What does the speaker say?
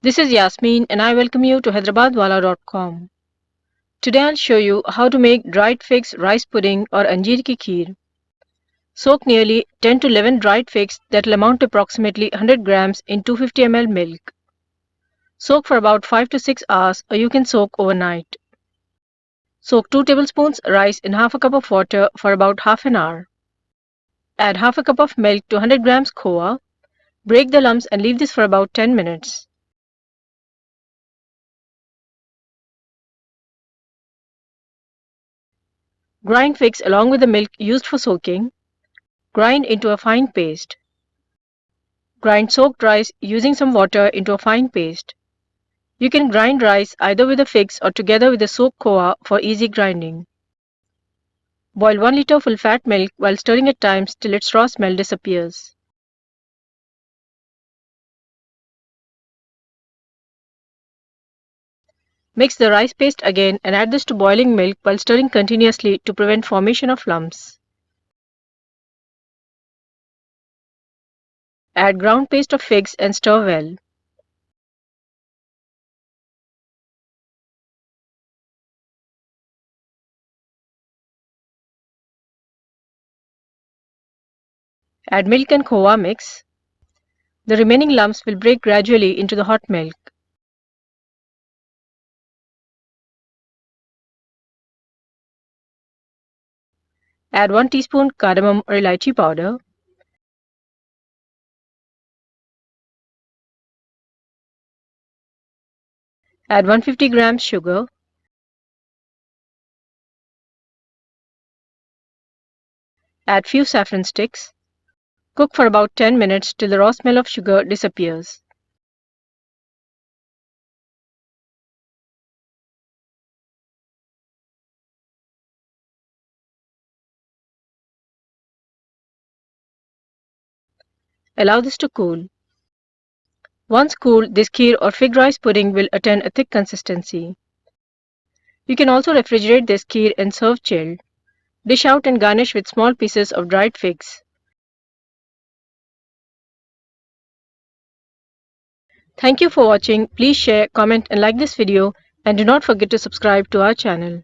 This is Yasmeen and I welcome you to Hyderabadwala.com. Today I'll show you how to make dried figs rice pudding or Anjeer ki Kheer. Soak nearly 10 to 11 dried figs that will amount to approximately 100 grams in 250 ml milk. Soak for about 5 to 6 hours or you can soak overnight. Soak 2 tablespoons rice in half a cup of water for about half an hour. Add half a cup of milk to 100 grams khowa. Break the lumps and leave this for about 10 minutes. Grind figs along with the milk used for soaking. Grind into a fine paste. Grind soaked rice using some water into a fine paste. You can grind rice either with the figs or together with the soaked khowa for easy grinding. Boil 1 liter full fat milk while stirring at times till its raw smell disappears. Mix the rice paste again and add this to boiling milk while stirring continuously to prevent formation of lumps. Add ground paste of figs and stir well. Add milk and khowa mix. The remaining lumps will break gradually into the hot milk. Add 1 teaspoon cardamom or elaichi powder. Add 150 grams sugar. Add few saffron sticks. Cook for about 10 minutes till the raw smell of sugar disappears. Allow this to cool. Once cooled, this kheer or fig rice pudding will attain a thick consistency. You can also refrigerate this kheer and serve chilled. Dish out and garnish with small pieces of dried figs. Thank you for watching. Please share, comment and like this video and do not forget to subscribe to our channel.